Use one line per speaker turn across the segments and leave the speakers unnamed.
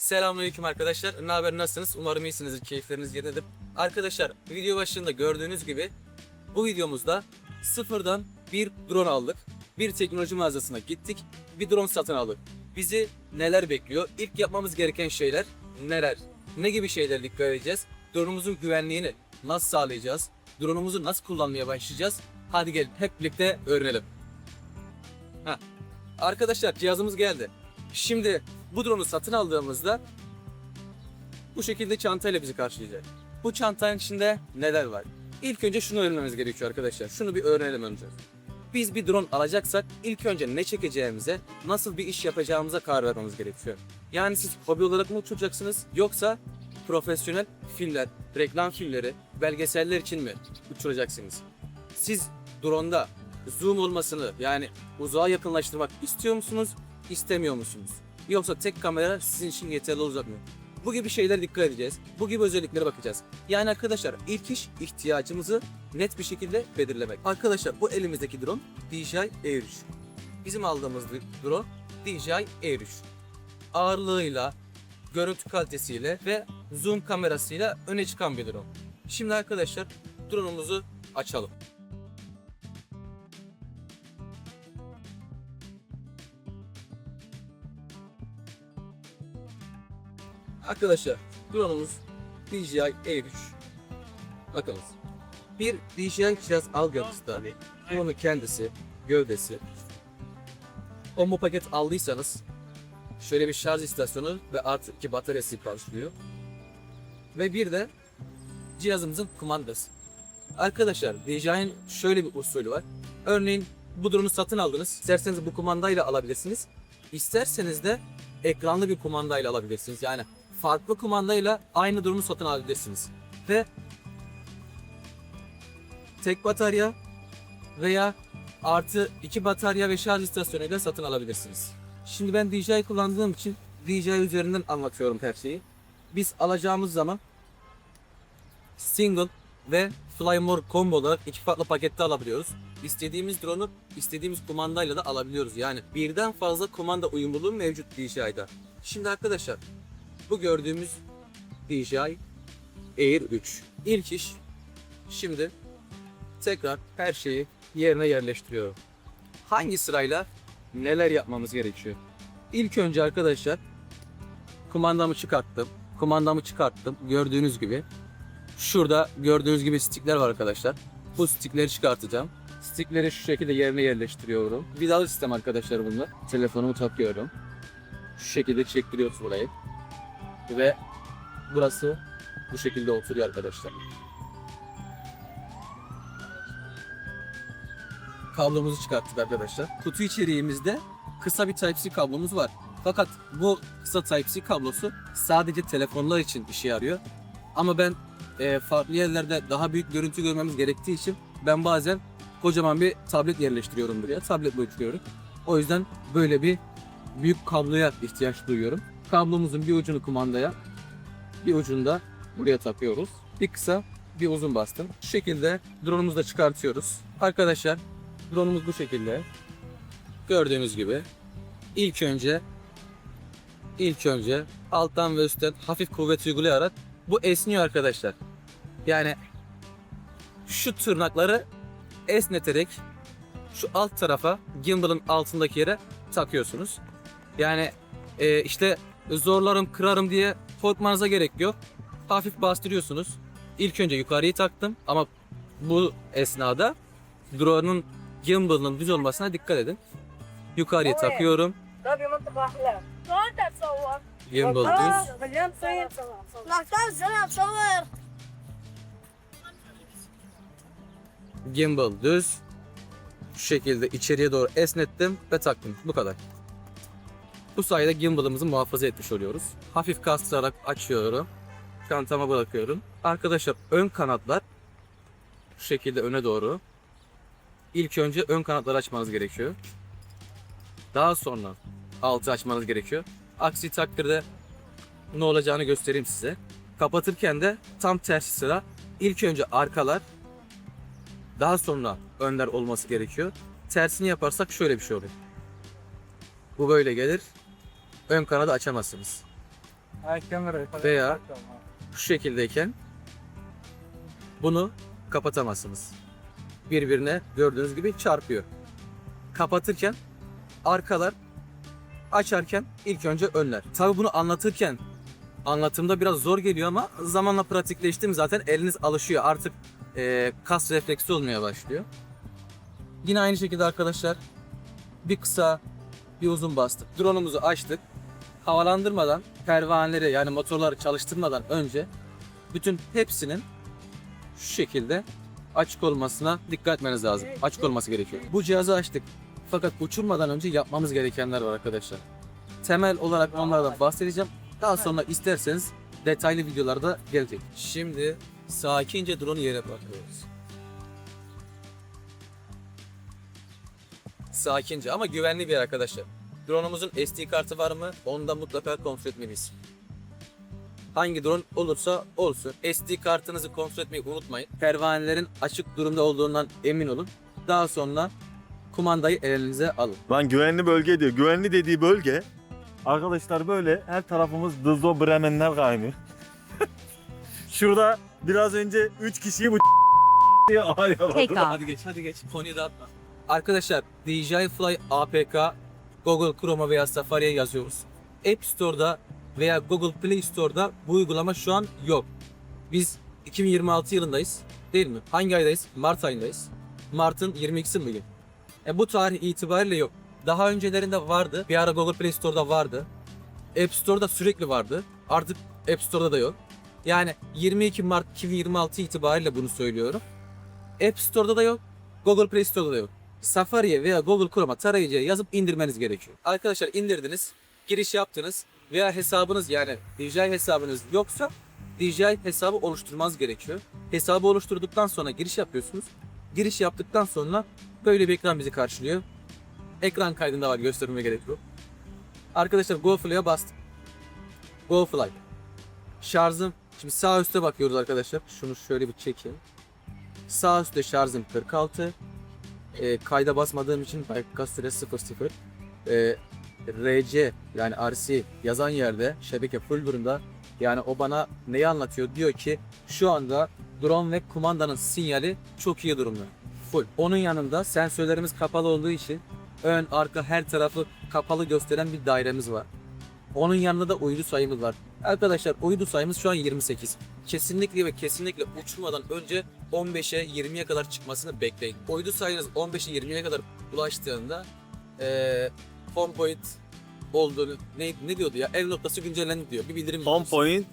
Selamünaleyküm arkadaşlar. Ne haber, nasılsınız? Umarım iyisinizdir, keyifleriniz yerindedir. Arkadaşlar, video başında gördüğünüz gibi bu videomuzda sıfırdan bir drone aldık. Bir teknoloji mağazasına gittik, bir drone satın aldık. Bizi neler bekliyor? İlk yapmamız gereken şeyler neler? Ne gibi şeylere dikkat edeceğiz? Drone'umuzun güvenliğini nasıl sağlayacağız? Drone'umuzu nasıl kullanmaya başlayacağız? Hadi gelin hep birlikte öğrenelim. Arkadaşlar, cihazımız geldi. Şimdi bu drone'u satın aldığımızda bu şekilde çantayla bizi karşılayacak. Bu çantanın içinde neler var? İlk önce şunu öğrenmemiz gerekiyor arkadaşlar. Şunu bir öğrenelim önce. Biz bir drone alacaksak ilk önce ne çekeceğimize, nasıl bir iş yapacağımıza karar vermemiz gerekiyor. Yani siz hobi olarak mı uçuracaksınız yoksa profesyonel filmler, reklam filmleri, belgeseller için mi uçuracaksınız? Siz drone'da zoom olmasını, yani uzağa yakınlaştırmak istiyor musunuz, istemiyor musunuz? Yoksa tek kamera sizin için yeterli olacak mı? Bu gibi şeylere dikkat edeceğiz. Bu gibi özelliklere bakacağız. Yani arkadaşlar, ilk iş ihtiyacımızı net bir şekilde belirlemek. Arkadaşlar, bu elimizdeki drone DJI Air 3. Bizim aldığımız drone DJI Air 3. Ağırlığıyla, görüntü kalitesiyle ve zoom kamerasıyla öne çıkan bir drone. Şimdi arkadaşlar, drone'umuzu açalım. Arkadaşlar, drone'umuz DJI Air 3. Bakınız. Bir DJI cihaz algılısında drone'un kendisi, gövdesi. Combo paket aldıysanız şöyle bir şarj istasyonu ve artı 2 bataryası karşılıyor. Ve bir de cihazımızın kumandası. Arkadaşlar, DJI'nin şöyle bir usulü var. Örneğin bu drone'u satın aldınız. İsterseniz bu kumandayla alabilirsiniz. İsterseniz de ekranlı bir kumandayla alabilirsiniz. Yani farklı kumandayla aynı drone'u satın alabilirsiniz. Ve tek batarya veya artı 2 batarya ve şarj istasyonuyla satın alabilirsiniz. Şimdi ben DJI kullandığım için DJI üzerinden anlatıyorum her şeyi. Biz alacağımız zaman single ve fly more combo olarak iki farklı pakette alabiliyoruz. İstediğimiz drone'u istediğimiz kumandayla da alabiliyoruz. Yani birden fazla kumanda uyumluluğu mevcut DJI'da. Şimdi arkadaşlar, bu gördüğümüz DJI Air 3. İlk iş, şimdi tekrar her şeyi yerine yerleştiriyorum. Hangi sırayla neler yapmamız gerekiyor? İlk önce arkadaşlar, kumandamı çıkarttım. Gördüğünüz gibi. Şurada gördüğünüz gibi stickler var arkadaşlar. Bu stickleri çıkartacağım. Stickleri şu şekilde yerine yerleştiriyorum. Vidalı sistem arkadaşlar bunlar. Telefonumu takıyorum. Şu şekilde çektiriyoruz burayı. Ve burası bu şekilde oturuyor arkadaşlar. Kablomuzu çıkarttık arkadaşlar. Kutu içeriğimizde kısa bir Type-C kablomuz var. Fakat bu kısa Type-C kablosu sadece telefonlar için işe yarıyor. Ama ben farklı yerlerde daha büyük görüntü görmemiz gerektiği için ben bazen kocaman bir tablet yerleştiriyorum buraya. Tabletle uçuyorum. O yüzden böyle bir büyük kabloya ihtiyaç duyuyorum. Kablomuzun bir ucunu kumandaya, bir ucunu da buraya takıyoruz. Bir kısa, bir uzun bastım. Şu şekilde drone'umuzu da çıkartıyoruz. Arkadaşlar, drone'umuz bu şekilde. Gördüğünüz gibi ilk önce alttan ve üstten hafif kuvvet uygulayarak bu esniyor arkadaşlar. Yani şu tırnakları esneterek şu alt tarafa, gimbal'ın altındaki yere takıyorsunuz. Yani işte zorlarım, kırarım diye korkmanıza gerek yok. Hafif bastırıyorsunuz. İlk önce yukarıyı taktım ama bu esnada drone'un gimbal'ının düz olmasına dikkat edin. Yukarıya takıyorum. Gimbal düz. Gimbal düz. Şu şekilde içeriye doğru esnettim ve taktım. Bu kadar. Bu sayede gimbal'ımızı muhafaza etmiş oluyoruz. Hafif kastırarak açıyorum. Çantama bırakıyorum. Arkadaşlar, ön kanatlar şu şekilde öne doğru. İlk önce ön kanatları açmanız gerekiyor. Daha sonra altı açmanız gerekiyor. Aksi takdirde ne olacağını göstereyim size. Kapatırken de tam tersi sıra. İlk önce arkalar, daha sonra önler olması gerekiyor. Tersini yaparsak şöyle bir şey oluyor. Bu böyle gelir. Ön kanadı açamazsınız. veya şu şekildeyken bunu kapatamazsınız. Birbirine gördüğünüz gibi çarpıyor. Kapatırken arkalar, açarken ilk önce önler. Tabii bunu anlatırken anlatımda biraz zor geliyor ama zamanla pratikleştim zaten eliniz alışıyor. Artık kas refleksi olmaya başlıyor. Yine aynı şekilde arkadaşlar bir kısa bir uzun bastık. Drone'umuzu açtık. Havalandırmadan pervaneleri yani motorları çalıştırmadan önce bütün hepsinin şu şekilde açık olmasına dikkat etmeniz lazım. Açık olması gerekiyor. Bu cihazı açtık. Fakat uçurmadan önce yapmamız gerekenler var arkadaşlar. Temel olarak onlardan bahsedeceğim. Daha sonra isterseniz detaylı videolarda gelecek. Şimdi sakince drone'u yere bırakıyoruz. Sakince ama güvenli bir yer arkadaşlar. Drone'umuzun SD kartı var mı? Onu da mutlaka kontrol etmeliyiz. Hangi drone olursa olsun SD kartınızı kontrol etmeyi unutmayın. Pervanelerin açık durumda olduğundan emin olun. Daha sonra kumandayı elinize alın.
Lan güvenli bölge diyor. Güvenli dediği bölge arkadaşlar böyle her tarafımız Dızlo Bremenler kaynıyor. Şurada biraz önce 3 kişiyi bu diye
Take off.
Hadi geç. Konuyu dağıtma. Arkadaşlar DJI Fly APK Google Chrome'a veya Safari'ye yazıyoruz. App Store'da veya Google Play Store'da bu uygulama şu an yok. Biz 2026 yılındayız değil mi? Hangi aydayız? Mart ayındayız. Mart'ın 22'si bugün. Bu tarih itibariyle yok. Daha öncelerinde vardı. Bir ara Google Play Store'da vardı. App Store'da sürekli vardı. Artık App Store'da da yok. Yani 22 Mart 2026 itibariyle bunu söylüyorum. App Store'da da yok. Google Play Store'da da yok. Safari'ye veya Google Chrome'a tarayıcıya yazıp indirmeniz gerekiyor. Arkadaşlar indirdiniz, giriş yaptınız veya hesabınız yani DJI hesabınız yoksa DJI hesabı oluşturmanız gerekiyor. Hesabı oluşturduktan sonra giriş yapıyorsunuz. Giriş yaptıktan sonra böyle bir ekran bizi karşılıyor. Ekran kaydında var, göstermeme gerek yok. Arkadaşlar GoFly'a bastım. GoFly. Şarjım, şimdi sağ üstte bakıyoruz arkadaşlar. Şunu şöyle bir çekeyim. Sağ üstte şarjım 46. Kayda basmadığım için dakika süre 00. RC yani RC yazan yerde şebeke full durumda. Yani o bana neyi anlatıyor? Diyor ki şu anda drone ve kumandanın sinyali çok iyi durumda. Full. Onun yanında sensörlerimiz kapalı olduğu için ön, arka her tarafı kapalı gösteren bir dairemiz var. Onun yanında da uydu sayımız var. Arkadaşlar uydu sayımız şu an 28. Kesinlikle ve kesinlikle uçurmadan önce 15'e 20'ye kadar çıkmasını bekleyin. Uydu sayınız 15'e 20'ye kadar ulaştığında home point olduğunu ne diyordu ya? Ev noktası güncellendi diyor. Bir bildirim.
home point.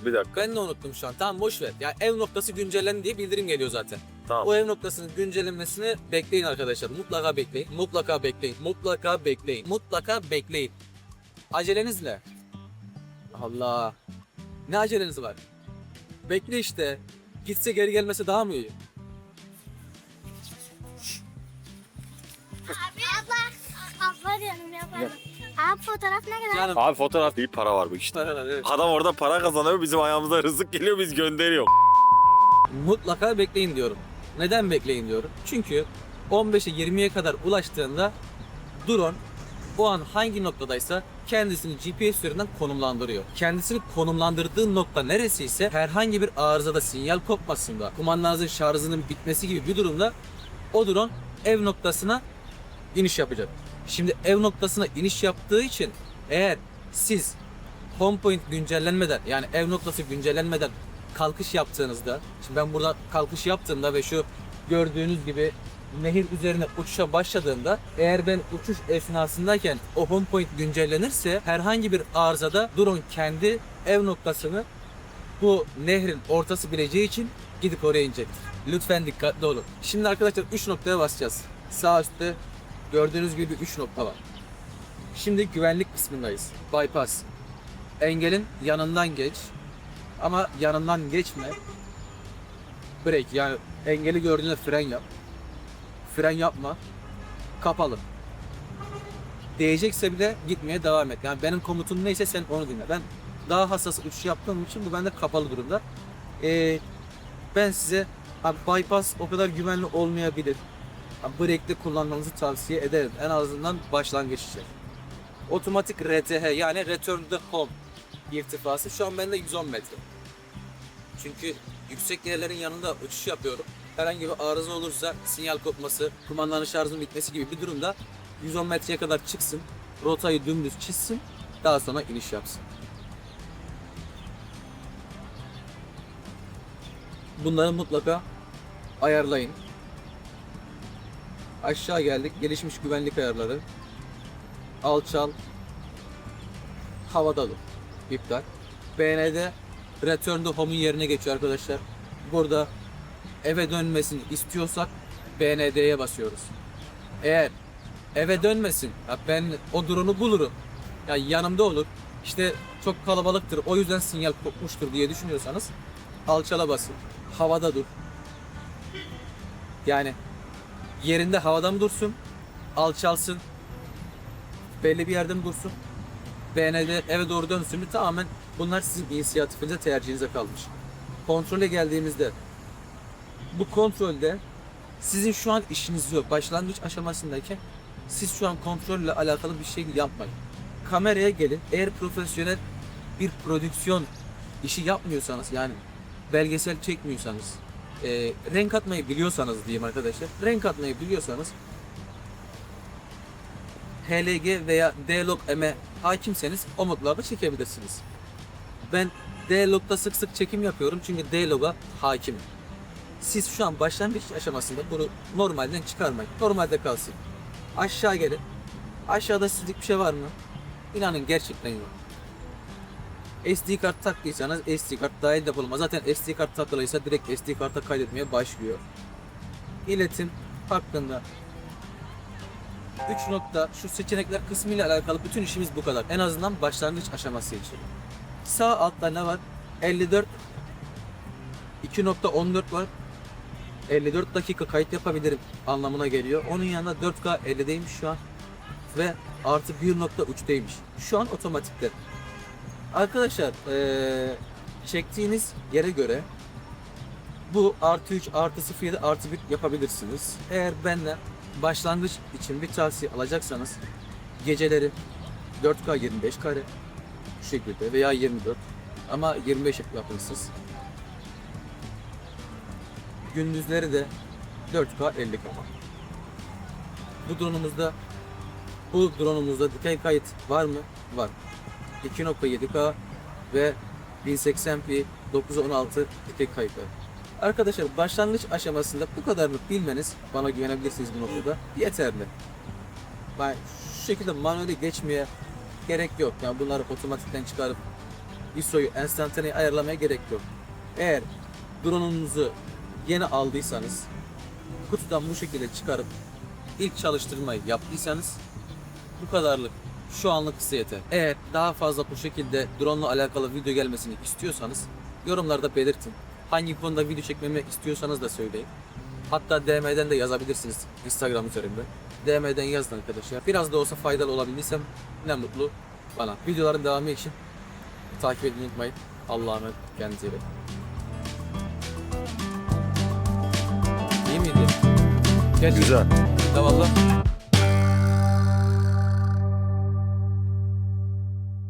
Bir dakika.
Ben de unuttum şu an. Tamam boş ver. Ya ev noktası güncellendi diye bildirim geliyor zaten.
Tamam.
O ev noktasının güncellenmesini bekleyin arkadaşlar. Mutlaka bekleyin. Mutlaka bekleyin. Mutlaka bekleyin. Mutlaka bekleyin. Aceleniz ne? Allah. Ne aceleniz var? Bekle işte. Gitse geri gelmesi daha mı iyi?
Abla diyorum ya. Abi fotoğraf ne kadar?
Canım.
Abi fotoğraf değil, para var bu işte. Adam orada para kazanıyor, bizim ayağımıza rızık geliyor, biz gönderiyor.
Mutlaka bekleyin diyorum. Neden bekleyin diyorum? Çünkü 15'e 20'ye kadar ulaştığında drone o an hangi noktadaysa kendisini GPS üzerinden konumlandırıyor. Kendisini konumlandırdığı nokta neresiyse herhangi bir arızada sinyal kopmasında, kumandanızın şarjının bitmesi gibi bir durumda o drone ev noktasına iniş yapacak. Şimdi ev noktasına iniş yaptığı için eğer siz home point güncellenmeden yani ev noktası güncellenmeden kalkış yaptığınızda, şimdi ben burada kalkış yaptığımda ve şu gördüğünüz gibi nehir üzerine uçuşa başladığımda eğer ben uçuş esnasındayken o home point güncellenirse herhangi bir arızada drone kendi ev noktasını bu nehrin ortası bileceği için gidip oraya inecektir. Lütfen dikkatli olun. Şimdi arkadaşlar 3 noktaya basacağız. Sağ üstte gördüğünüz gibi 3 nokta var. Şimdi güvenlik kısmındayız. Bypass. Engelin yanından geç. Ama yanından geçme. Break yani engeli gördüğünde fren yap. Fren yapma. Kapalı. Değecekse bile gitmeye devam et. Yani benim komutum neyse sen onu dinle. Ben daha hassas uçuş yaptığım için bu bende kapalı durumda. Ben size abi bypass o kadar güvenli olmayabilir. Break'te kullanmanızı tavsiye ederim. En azından başlangıç için. Otomatik RTH yani Return to Home irtifası şu an bende 110 metre. Çünkü yüksek yerlerin yanında uçuş yapıyorum. Herhangi bir arıza olursa sinyal kopması, kumandanın şarjının bitmesi gibi bir durumda 110 metreye kadar çıksın, rotayı dümdüz çizsin, daha sonra iniş yapsın. Bunları mutlaka ayarlayın. Aşağı geldik. Gelişmiş güvenlik ayarları. Alçal. Havada dur. İptal. BN'de Return to Home'un yerine geçiyor arkadaşlar. Burada eve dönmesini istiyorsak BND'ye basıyoruz. Eğer eve dönmesin, ya ben o drone'u bulurum, ya yanımda olur, işte çok kalabalıktır, o yüzden sinyal kopmuştur diye düşünüyorsanız alçala basın. Havada dur. Yani yerinde havada mı dursun, alçalsın, belli bir yerde mi dursun, BND eve doğru dönsün mü, tamamen bunlar sizin inisiyatifinize, tercihinize kalmış. Kontrole geldiğimizde, bu kontrolde sizin şu an işiniz yok. Başlangıç aşamasındayken siz şu an kontrolle alakalı bir şey yapmayın. Kameraya gelin. Eğer profesyonel bir prodüksiyon işi yapmıyorsanız, yani belgesel çekmiyorsanız, renk atmayı biliyorsanız diyeyim arkadaşlar. Renk atmayı biliyorsanız HLG veya D-Log-M'e hakimseniz o modlarda çekebilirsiniz. Ben D-Log'da sık sık çekim yapıyorum çünkü D-Log'a hakimim. Siz şu an başlangıç aşamasında bunu normalden çıkarmayın. Normalde kalsın. Aşağı gelin. Aşağıda sizlik bir şey var mı? İnanın gerçekten yok. SD kart taktıysanız SD kart dahil depolama. Zaten SD kart takılıysa direkt SD karta kaydetmeye başlıyor. İletim hakkında 3 nokta şu seçenekler kısmı ile alakalı bütün işimiz bu kadar. En azından başlangıç aşaması için. Sağ altta ne var? 54 2.14 var. 54 dakika kayıt yapabilirim anlamına geliyor. Onun yanında 4K 50'deymiş şu an. Ve artı 1.3'teymiş. Şu an otomatikte. Arkadaşlar çektiğiniz yere göre bu artı 3, artı 0 ya da artı 1 yapabilirsiniz. Eğer benden başlangıç için bir tavsiye alacaksanız geceleri 4K 25 kare şu şekilde veya 24 ama 25 yapırsınız. Gündüzleri de 4K 50 kare. Bu drone'umuzda dikey kayıt var mı? Var. 2.7K ve 1080p 916 dikey kayıt var. Arkadaşlar başlangıç aşamasında bu kadarını bilmeniz, bana güvenebilirsiniz bu noktada, yeterli. Ben şu şekilde manueli geçmeye gerek yok. Yani bunları otomatikten çıkarıp ISO'yu enstantaneyi ayarlamaya gerek yok. Eğer drone'unuzu yeni aldıysanız, kutudan bu şekilde çıkarıp ilk çalıştırmayı yaptıysanız bu kadarlık şu anlık size yeter. Eğer daha fazla bu şekilde drone ile alakalı video gelmesini istiyorsanız yorumlarda belirtin. Hangi konuda video çekmemi istiyorsanız da söyleyin. Hatta DM'den de yazabilirsiniz Instagram üzerinde. DM'den yazın arkadaşlar. Biraz da olsa faydalı olabildiysem ne mutlu bana. Videoların devamı için takip etmeyi unutmayın. Allah'a emanet. Kendinize iyi bakın. İyi miydi? Gerçekten.
Güzel.
Eyvallah.